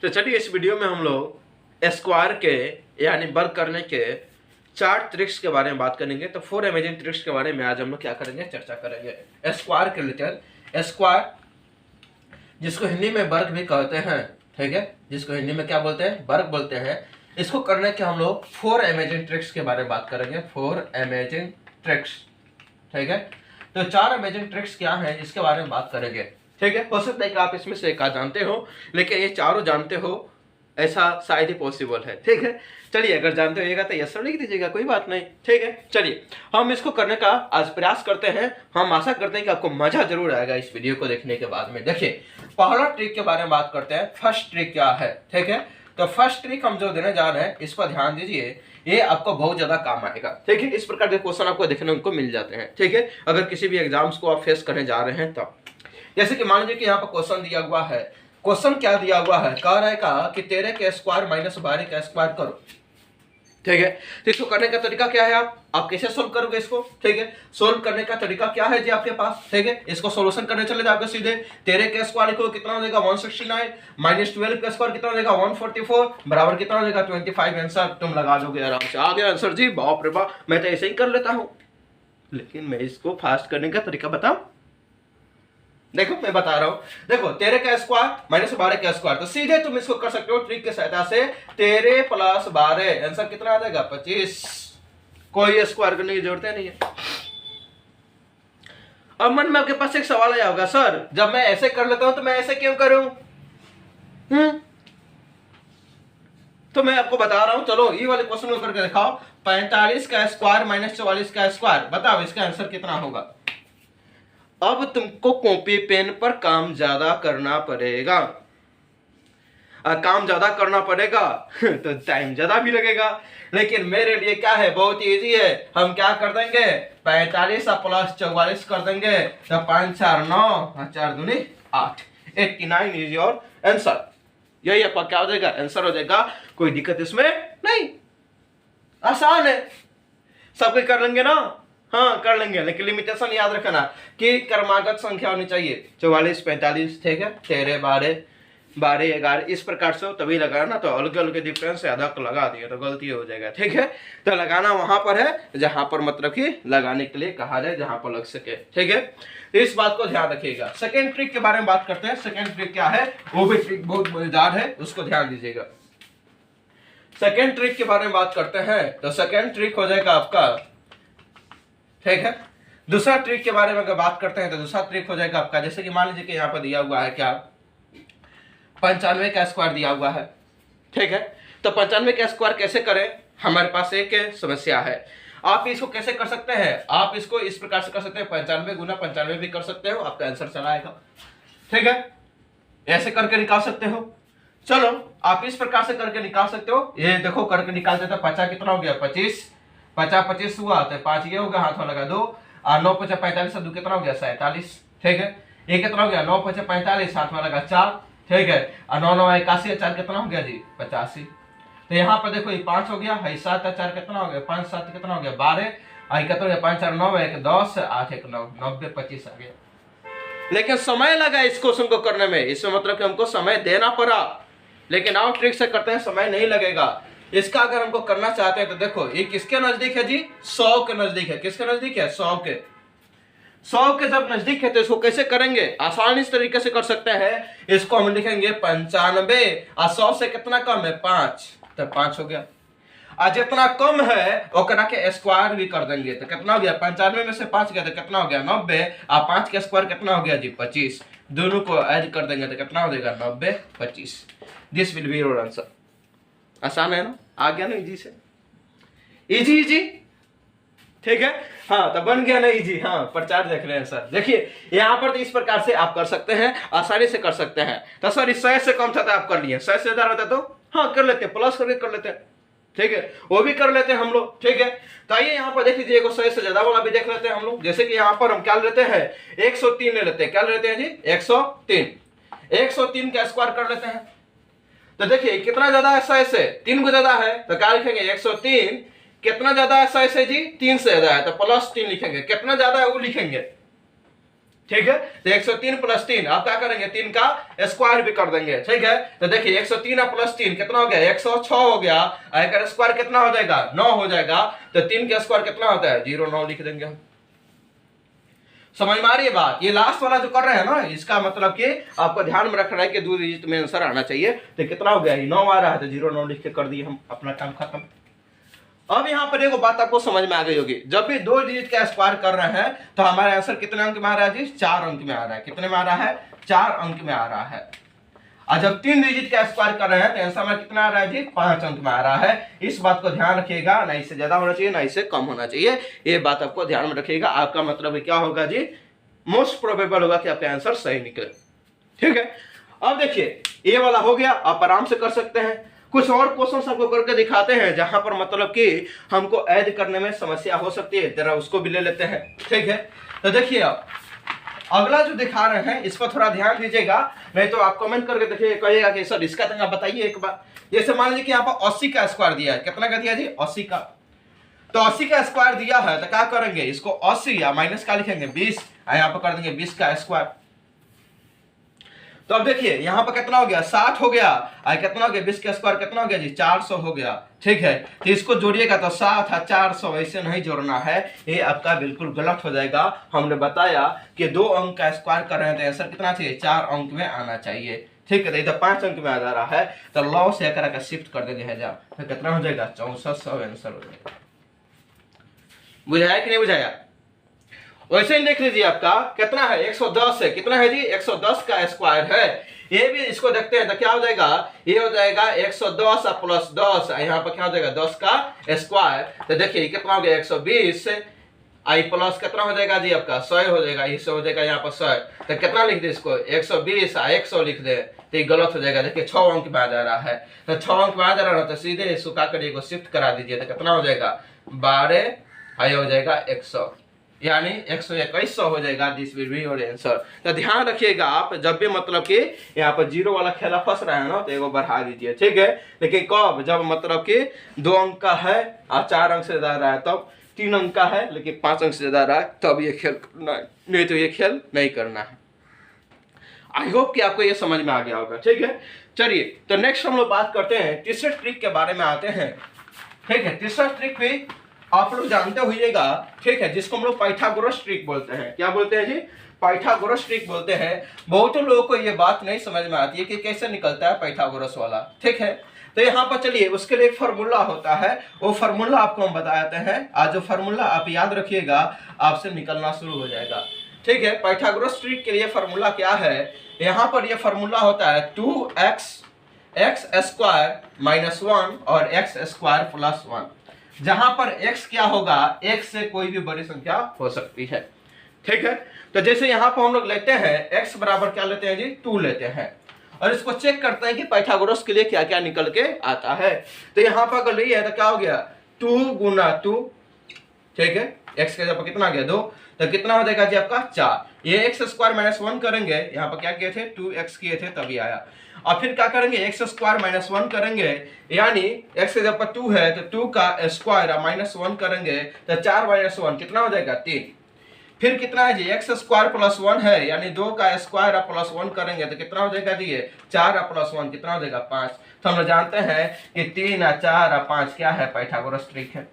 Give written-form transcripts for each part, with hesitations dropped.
तो चलिए इस वीडियो में हम लोग स्क्वायर के यानी वर्ग करने के 4 ट्रिक्स के बारे में बात करेंगे। तो 4 अमेजिंग ट्रिक्स के बारे में आज हम लोग क्या करेंगे, चर्चा करेंगे। स्क्वायर के रिलेटेड, स्क्वायर जिसको हिंदी में वर्ग भी कहते हैं, ठीक है, जिसको हिंदी में क्या बोलते हैं, वर्ग बोलते हैं। इसको करने के हम लोग 4 अमेजिंग ट्रिक्स के बारे में बात करेंगे। 4 अमेजिंग ट्रिक्स, ठीक है। तो 4 अमेजिंग ट्रिक्स क्या है इसके बारे में बात करेंगे, ठीक है। हो सकता है कि आप इसमें से एक जानते हो, लेकिन ये चारों जानते हो ऐसा शायद ही पॉसिबल है, ठीक है। चलिए अगर जानते होइएगा तो यस सर लिख दीजिएगा, कोई बात नहीं, ठीक है। चलिए हम इसको करने का आज प्रयास करते हैं। हम आशा करते हैं कि आपको मजा जरूर आएगा इस वीडियो को देखने के बाद में। देखिए पहला ट्रिक के बारे में बात करते हैं। फर्स्ट ट्रिक क्या है, ठीक है। तो फर्स्ट ट्रिक हम जो देने जा रहे हैं इस पर ध्यान दीजिए, ये आपको बहुत ज्यादा काम आएगा, ठीक है। इस प्रकार के क्वेश्चन आपको देखने को मिल जाते हैं, ठीक है, अगर किसी भी एग्जाम्स को आप फेस करने जा रहे हैं तब। जैसे कि मान लीजिए कि यहाँ पर क्वेश्चन दिया हुआ है। क्वेश्चन क्या दिया हुआ है, कह रहा है कि 13 के स्क्वायर माइनस 12 का स्क्वायर करो, ठीक है। तो इसको करने का तरीका क्या है, आप कैसे सोल्व करोगे इसको, ठीक है। सोल्व करने का तरीका क्या है जी आपके पास, ठीक है। इसको सॉल्यूशन करने चले जाओगे सीधे। 13 के स्क्वायर को कितना हो जाएगा 169, माइनस 12 का स्क्वायर कितना हो जाएगा 144, बराबर कितना हो जाएगा 25। आंसर तुम लगा दोगे आराम से। आ गया आंसर जी, बाप रे बाप, मैं तो ऐसे ही कर लेता हूं। लेकिन मैं इसको फास्ट करने का तरीका बताऊं, देखो मैं बता रहा हूं। देखो 13 का स्क्वायर माइनस 12 का स्क्वायर, तो सीधे तुम इसको कर सकते हो ट्रिक की सहायता से। 13 प्लस 12 आंसर कितना आ जाएगा 25। कोई स्क्वायर करने की जरूरत नहीं है। अब मन में आपके पास एक सवाल आया होगा, सर जब मैं ऐसे कर लेता हूं तो मैं ऐसे क्यों करूं? तो मैं आपको बता रहा हूं, चलो ये वाले क्वेश्चन को करके दिखाओ। 45 का स्क्वायर माइनस 44 का स्क्वायर, बताओ इसका आंसर कितना होगा। अब तुमको कॉपी पेन पर काम ज्यादा करना पड़ेगा। काम ज्यादा करना पड़ेगा तो टाइम ज्यादा भी लगेगा, लेकिन मेरे लिए क्या है, बहुत इजी है। हम क्या कर देंगे, 45 प्लस 44 कर देंगे, तो 5 4 9, 4 दूनी 8, 89 इज योर आंसर। यही आपका क्या हो जाएगा, आंसर हो जाएगा। कोई दिक्कत इसमें नहीं, आसान है, सब कोई कर लेंगे ना। हाँ कर लेंगे, लेकिन लिमिटेशन याद रखना कि क्रमागत संख्या होनी चाहिए। 44 45, ठीक है, 13 12 12 11 इस प्रकार से तभी लगाना। तो अलग अलग डिफरेंस है, अदक लगा दिया तो गलती हो जाएगा, ठीक है। तो लगाना वहां पर है जहां पर मतलब कि लगाने के लिए कहा जाए, जहां पर लग सके, ठीक है। तो इस बात को ध्यान रखिएगा। सेकेंड ट्रिक के बारे में बात करते हैं। सेकेंड ट्रिक क्या है, वो भी ट्रिक बहुत मजेदार है, उसको ध्यान दीजिएगा। सेकेंड ट्रिक के बारे में बात करते हैं। तो सेकेंड ट्रिक हो जाएगा आपका, ठीक है। दूसरा ट्रिक के बारे में अगर बात करते हैं तो दूसरा ट्रिक हो जाएगा आपका, जैसे कि मान लीजिए कि यहाँ पर दिया हुआ है क्या, 95 का स्क्वायर दिया हुआ है, ठीक है। तो 95 का स्क्वायर कैसे करें, हमारे पास एक समस्या है। आप इसको कैसे कर सकते हैं, आप इसको इस प्रकार से कर सकते हैं, 95 गुना 95 भी कर सकते हो, आपका आंसर चला आएगा, ठीक है। ऐसे करके निकाल सकते हो। चलो आप इस प्रकार से करके निकाल सकते हो। ये देखो करके निकालते थे, 50 कितना हो गया 25, 50 25 हुआ तो 5 ये हो गया, हाथ लगा 2 और 9 5 45 2 कितना हो गया 47, ठीक है। ये कितना हो गया 9 5 45, हाथ में लगा 4, ठीक है। और 9 9 81, 4 कितना हो गया जी 85। तो यहाँ पर देखो ये 5 हो गया, 7 4 कितना हो गया 5 7 कितना हो गया 12, और कितना हो गया 5 4 9 1 10 8 1 9 90 25 आ गया। लेकिन समय लगा इस क्वेश्चन को करने में, इसमें मतलब कि हमको समय देना पड़ा। लेकिन आप ट्रिक से करते हैं समय नहीं लगेगा। इसका अगर हमको करना चाहते हैं तो देखो ये किसके नजदीक है जी, 100 के नजदीक है। किसके नजदीक है, 100 के। 100 के जब नजदीक है तो इसको कैसे करेंगे, आसान इस तरीके से कर सकते हैं। इसको हम लिखेंगे 95 और 100 से कितना कम है 5, तो 5 हो गया। और जितना कम है वो करा के स्क्वायर भी कर देंगे, तो कितना हो गया 95 में से 5 गया तो कितना हो गया 90, और 5 के स्क्वायर कितना हो गया जी 25। दोनों को ऐड कर देंगे तो कितना हो जाएगा 90 25। This will be your answer. आसान है ना, आ गया ना इजी से, इजी इजी, ठीक है। हाँ तो बन गया ना इजी। हाँ प्रचार देख रहे हैं सर, देखिए यहाँ पर तो इस प्रकार से आप कर सकते हैं, आसानी से कर सकते हैं। तो सर इस 100 से कम था तो आप कर लिए, 100 से ज्यादा रहता तो हाँ कर लेते, प्लस करके कर लेते, ठीक है, वो भी कर लेते हैं हम लोग, ठीक है। तो आइए यहाँ पर देख लीजिए 100 से ज्यादा वाला भी देख लेते हैं हम लोग। जैसे कि यहाँ पर हम क्या लेते हैं 103 ले लेते हैं, क्या लेते हैं जी 103 का स्क्वायर कर लेते हैं। तो देखिए कितना ज्यादा है 100 से, 3 को ज्यादा है तो क्या लिखेंगे 103, कितना ज्यादा है 100 से जी 3 से ज्यादा है तो +3 लिखेंगे, कितना ज्यादा है वो लिखेंगे, ठीक है। तो 103 प्लस 3 आप क्या करेंगे, 3 का स्क्वायर भी कर देंगे, ठीक है। तो देखिए 103 प्लस 3 कितना हो गया, 106 हो गया। अगर स्क्वायर कितना हो जाएगा, 9 हो जाएगा। तो 3 का स्क्वायर कितना होता है, 09 लिख देंगे हम। समझ में आ रही है बात। ये लास्ट वाला जो कर रहे हैं ना, इसका मतलब कि आपको ध्यान में रखना है कि 2 डिजिट में आंसर आना चाहिए। तो कितना हो गया, 9 आ रहा है, तो 09 लिख के कर दिए हम, अपना काम खत्म। अब यहाँ पर एक बात आपको समझ में आ गई होगी, जब भी 2 डिजिट का स्क्वायर कर रहे हैं तो हमारा आंसर कितने अंक में आ रहा है जी, 4 अंक में आ रहा है। कितने में आ रहा है, 4 अंक में आ रहा है। और जब 3 डिजिट का स्क्वायर कर रहे हैं तो आंसर में कितना आ रहा है जी, 5 अंक में आ रहा है। इस बात को ध्यान रखिएगा, ना इससे ज्यादा होना चाहिए ना इससे कम होना चाहिए, ये बात आपको ध्यान में रखिएगा। आपका मतलब क्या होगा जी, मोस्ट प्रोबेबल होगा कि आपका आंसर सही निकले, ठीक है। अब देखिए ये वाला हो गया, आप आराम से कर सकते हैं। कुछ और क्वेश्चन आपको करके दिखाते हैं जहां पर मतलब कि हमको ऐड करने में समस्या हो सकती है, जरा उसको भी ले लेते हैं, ठीक है। तो देखिए आप अगला जो दिखा रहे हैं इस पर थोड़ा ध्यान दीजिएगा, नहीं तो आप कमेंट करके देखिए, कहिएगा कि सर इसका तो बताइए एक बार। जैसे मान लीजिए कि यहाँ पर 80 का स्क्वायर दिया है, कितना का दिया जी, 80 का। तो 80 का स्क्वायर दिया है तो क्या करेंगे, इसको 80 या माइनस का लिखेंगे 20, यहाँ पर कर देंगे 20 का स्क्वायर। तो अब देखिए यहाँ पर कितना हो गया, 60 हो गया। कितना हो गया, 20 का स्क्वायर कितना हो गया जी, 400 हो गया, ठीक है। तो इसको जोड़िएगा तो 7 और 400 ऐसे नहीं जोड़ना है, ये आपका बिल्कुल गलत हो जाएगा। हमने बताया कि 2 अंक का स्क्वायर कर रहे हैं तो आंसर कितना चाहिए, 4 अंक में आना चाहिए, ठीक है। तो इधर 5 अंक में आ जा रहा है, तो लॉ से का शिफ्ट कर देंगे जा, तो कितना हो जाएगा, 6400 आंसर हो जाएगा। बुझाया कि नहीं बुझाया। वैसे ही देख लीजिए आपका कितना है, 110 है। कितना है जी, 110 का स्क्वायर है। ये भी इसको देखते हैं तो क्या हो जाएगा, ये हो जाएगा 110 प्लस 10, यहाँ पर क्या हो जाएगा 10 का स्क्वायर। तो देखिए कितना हो गया, 120 आई प्लस कितना हो जाएगा जी आपका 100 हो जाएगा, इससे हो जाएगा यहाँ पर 100। तो कितना लिख दे इसको, 120 100 लिख दे, तो ये गलत हो जाएगा। देखिए 6 अंक में आ जा रहा है, तो 6 अंक में आ जा रहा है तो सीधे इसको क्या करिए, शिफ्ट करा दीजिए, तो कितना हो जाएगा 12 आई हो जाएगा 100, यानी 121 हो जाएगा। This will be your answer. तो ध्यान रखिएगा आप जब भी मतलब कि यहाँ पर 0 वाला खेला फंस रहा है ना, तो एगो बढ़ा दीजिए, ठीक है। लेकिन कब, जब मतलब कि 2 अंक का है और 4 अंक से ज्यादा रहा है, तब 3 अंक का है लेकिन 5 अंक से ज्यादा रहा है, तब ये खेल करना है, नहीं तो ये खेल नहीं करना है। आई होप कि आपको ये समझ में आ गया होगा, ठीक है। चलिए तो नेक्स्ट हम लोग बात करते हैं, तीसरे ट्रिक के बारे में आते हैं, ठीक है। तीसरा ट्रिक भी आप लोग जानते होइएगा, ठीक है, जिसको हम लोग पाइथागोरस ट्रिक बोलते हैं। क्या बोलते हैं जी, पाइथागोरस ट्रिक बोलते हैं। बहुत लोगों को ये बात नहीं समझ में आती है कि कैसे निकलता है पाइथागोरस वाला, ठीक है। तो यहाँ पर चलिए उसके लिए एक फार्मूला होता है, वो फार्मूला आपको हम बताते हैं। आज जो फार्मूला आप याद रखिएगा, आपसे निकलना शुरू हो जाएगा, ठीक है। पाइथागोरस ट्रिक के लिए फार्मूला क्या है, यहाँ पर ये फार्मूला होता है 2x x² - 1 और x² + 1, जहां पर x क्या होगा, x से कोई भी बड़ी संख्या हो सकती है, ठीक है। तो जैसे यहां पर हम लोग लेते हैं x बराबर क्या लेते हैं जी, 2 लेते हैं, और इसको चेक करते हैं कि पाइथागोरस के लिए क्या क्या निकल के आता है। तो यहाँ पर अगर लिए है तो क्या हो गया, 2 × 2, ठीक है। x का जब कितना आ गया 2, तो कितना हो जाएगा जी आपका 4। ये x² - 1 करेंगे, यहाँ पर क्या किए थे 2x किए थे तभी आया। और फिर क्या करेंगे, x² - 1 करेंगे, यानी x के जब 2 है तो 2 का स्क्वायर -1 करेंगे, तो 4 - 1 कितना हो जाएगा 3। फिर कितना है जी, x² + 1 है, यानी 2 का स्क्वायर + 1 करेंगे तो कितना हो जाएगा जी, 4 + 1 कितना हो जाएगा 5। तो हम लोग जानते हैं कि 3 और 4 और 5 क्या है, पाइथागोरस ट्रिक है।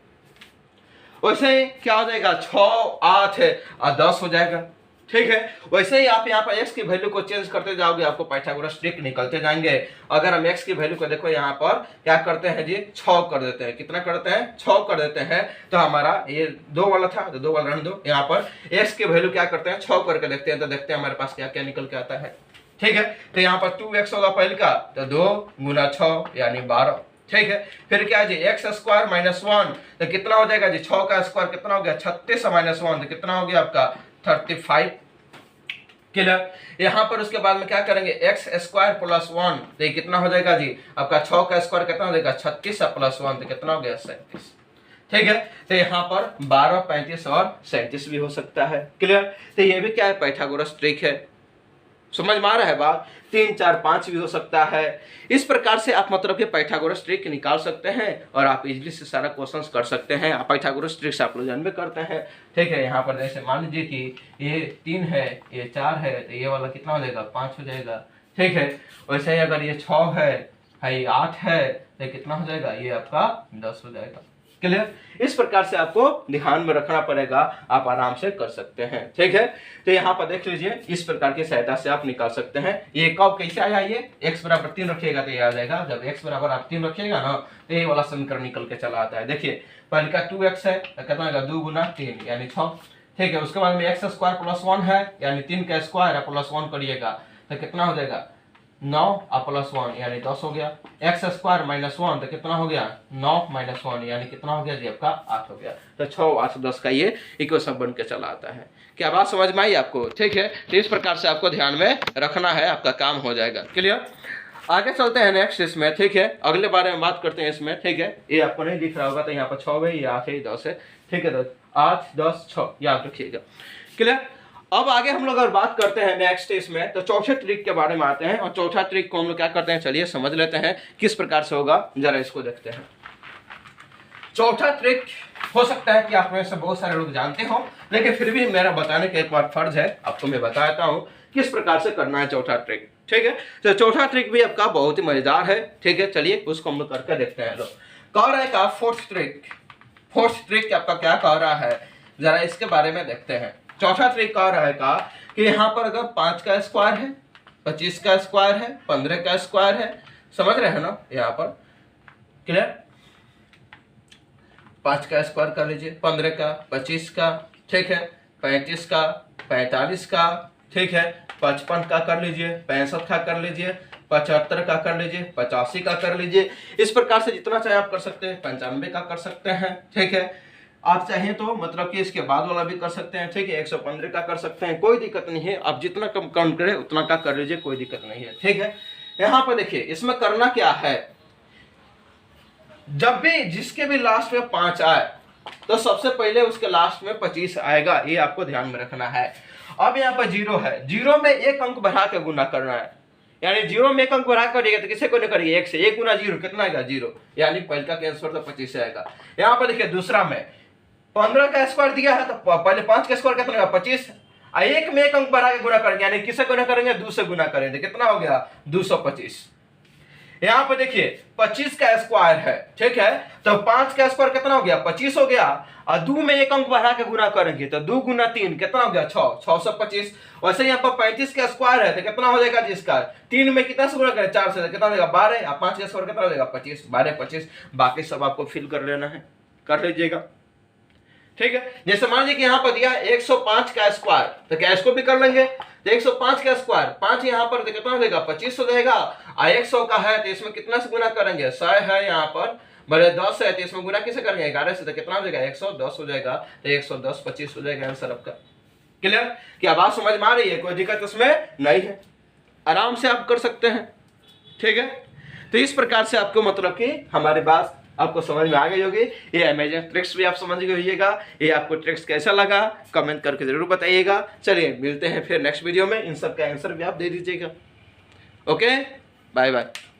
वैसे ही क्या हो जाएगा, 6 8 और 10 हो जाएगा, ठीक है। वैसे ही आप यहाँ पर x की वैल्यू को चेंज करते जाओगे, आपको पाइथागोरस ट्रिक निकलते जाएंगे। अगर हम x की वैल्यू को देखो, यहाँ पर क्या करते हैं जी, 6 कर देते हैं। कितना करते हैं, 6 कर देते हैं। तो हमारा ये 2 वाला था तो 2 वाला रहने दो। यहाँ पर x की वैल्यू क्या करते हैं, 6 करके देखते हैं, तो देखते हैं हमारे पास क्या क्या निकल के आता है, ठीक है। तो यहाँ पर 2x होगा पहले का, तो 2 × 6 यानी 12, ठीक है। फिर क्या है जी, x² - 1, तो कितना हो जाएगा जी, 6 का स्क्वायर कितना हो गया 36 - 1, तो कितना हो गया आपका 35, क्लियर। यहाँ पर उसके बाद में क्या करेंगे, x² + 1, तो ये कितना हो जाएगा जी आपका 6 का स्क्वायर कितना हो जाएगा 36 + 1, तो कितना हो गया 37, ठीक है। तो यहाँ पर 12 35 और 37 भी हो सकता है, क्लियर। तो ये भी क्या है, पाइथागोरस ट्रिक है। समझ में आ रहा है बात। 3 4 5 भी हो सकता है। इस प्रकार से आप मतलब कि पाइथागोरस ट्रिक निकाल सकते हैं और आप इजीली से सारा क्वेश्चंस कर सकते हैं। पाइथागोरस ट्रिक से आप लोग जानबे करते हैं, ठीक है। यहाँ पर जैसे मान लीजिए कि ये 3 है, ये 4 है, तो ये वाला कितना हो जाएगा 5 हो जाएगा, ठीक है। वैसे ही अगर ये 6 है, ये 8 है, तो कितना हो जाएगा, ये आपका 10 हो जाएगा। क्लियर। इस प्रकार से आपको ध्यान में रखना पड़ेगा, आप आराम से कर सकते हैं, ठीक है। तो यहाँ पर देख लीजिए, इस प्रकार की सहायता से आप निकाल सकते हैं। ये कब कैसे आया, ये x बराबर 3 रखिएगा तो ये आ जाएगा। जब x बराबर आप 3 रखिएगा ना, तो ये वाला समीकरण निकल के चला आता है। देखिए पहले का 2x है, तो कितना होगा 2 गुना 3 यानी 6, ठीक है। उसके बाद में x स्क्वायर प्लस 1 है, यानी 3 का स्क्वायर है प्लस 1 करिएगा तो कितना हो जाएगा 9 और प्लस 1 यानी 10 हो गया। एक्स स्क्वायर माइनस 1 तो कितना हो गया 9 माइनस 1 यानी कितना हो गया जी आपका 8 हो गया। तो 6 8 10 का ये इक्वेशन बन के चला आता है। क्या बात समझ में आई आपको, ठीक है। तो इस प्रकार से आपको ध्यान में रखना है, आपका काम हो जाएगा। क्लियर। आगे चलते हैं नेक्स्ट इसमें, ठीक है। अगले बारे में बात करते हैं इसमें, ठीक है। ये आपको नहीं दिख रहा होगा, तो यहाँ पर 6 है, ये 8 है, 10 है, ठीक है। तो 8 10 6 याद रखिएगा। क्लियर। अब आगे हम लोग अगर बात करते हैं नेक्स्ट इसमें, तो चौथे ट्रिक के बारे में आते हैं। और चौथा ट्रिक को हम लोग क्या करते हैं, चलिए समझ लेते हैं किस प्रकार से होगा, जरा इसको देखते हैं। चौथा ट्रिक हो सकता है कि आप में से बहुत सारे लोग जानते हो, लेकिन फिर भी मेरा बताने का एक बार फर्ज है, आपको मैं बताता हूं किस प्रकार से करना है चौथा ट्रिक, ठीक है। तो चौथा ट्रिक भी आपका बहुत ही मजेदार है, ठीक है। चलिए उसको हम लोग करके देखते हैं। लोग कह रहे हैं का फोर्थ ट्रिक आपका क्या कह रहा है, जरा इसके बारे में देखते हैं। चौथा ट्रिक कह रहा है का कि यहाँ पर अगर 5 का स्क्वायर है, 25 का स्क्वायर है, 15 का स्क्वायर है, समझ रहे हैं ना यहाँ पर। क्लियर। 5 का स्क्वायर कर लीजिए, 15 का, 25 का, ठीक है, 35 का, 45 का, ठीक है, 55 का कर लीजिए, 65 का कर लीजिए, 75 का कर लीजिए, 85 का कर लीजिए। इस प्रकार से जितना चाहे आप कर सकते हैं। 95 का कर सकते हैं, ठीक है। आप चाहें तो मतलब कि इसके बाद वाला भी कर सकते हैं, ठीक है। 115 का कर सकते हैं, कोई दिक्कत नहीं है। आप जितना कम काउंट करें उतना का कर लीजिए, कोई दिक्कत नहीं है, ठीक है। यहाँ पर देखिए इसमें करना क्या है, जब भी जिसके भी लास्ट में 5 आए तो सबसे पहले उसके लास्ट में 25 आएगा, ये आपको ध्यान में रखना है। अब यहाँ पर 0 है, 0 में एक अंक बढ़ा के गुना करना है, यानी 0 में एक अंक बढ़ा करिएगा तो किसे को नहीं करिए 1 से। 1 गुना 0 कितना आएगा 0, यानी पहले का आंसर तो 25 आएगा। यहाँ पर देखिए दूसरा में 15 का स्क्वायर दिया है, तो पहले 5 का स्क्वायर कितना होगा 25, एक में एक अंक बढ़ा के गुना करेंगे, यानी किसे गुना करेंगे 2 से गुना करेंगे, कितना हो गया 225। यहाँ पे देखिए 25 का स्क्वायर है, ठीक है। तो 5 का स्क्वायर कितना हो गया 25 हो गया, और 2 में एक अंक बढ़ा के गुना करेंगे तो 2 गुना 3 कितना हो गया 6, 625। वैसे यहाँ पर 35 का स्क्वायर है तो कितना हो जाएगा जिसका 3 में कितना से गुना करें 4 से, कितना हो जाएगा 12, और 5 का स्क्वायर कितना हो जाएगा 25, 12 25। बाकी सब आपको फिल कर लेना है, कर लीजिएगा, ठीक है। जैसे मान लीजिए कि यहाँ पर दिया 105 का स्क्वायर, तो क्या इसको भी कर लेंगे। तो 105 का स्क्वायर 5 यहाँ पर कितना हो जाएगा 25 हो जाएगा, और 100 का है तो इसमें कितना से गुना करेंगे 100 है, यहाँ पर बड़े 10 है तो इसमें गुना किसे करेंगे 11 से, तो कितना हो जाएगा 110 हो जाएगा। तो 110 25 हो जाएगा आंसर आपका। क्लियर। क्या बात समझ में आ रही है, कोई दिक्कत उसमें नहीं है, आराम से आप कर सकते हैं, ठीक है। तो इस प्रकार से आपको मतलब कि हमारे पास आपको समझ में आ गई होगी। ये अमेजिंग ट्रिक्स भी आप समझ गए होइएगा। ये आपको ट्रिक्स कैसा लगा कमेंट करके जरूर बताइएगा। चलिए मिलते हैं फिर नेक्स्ट वीडियो में, इन सब का आंसर भी आप दे दीजिएगा। Okay bye bye.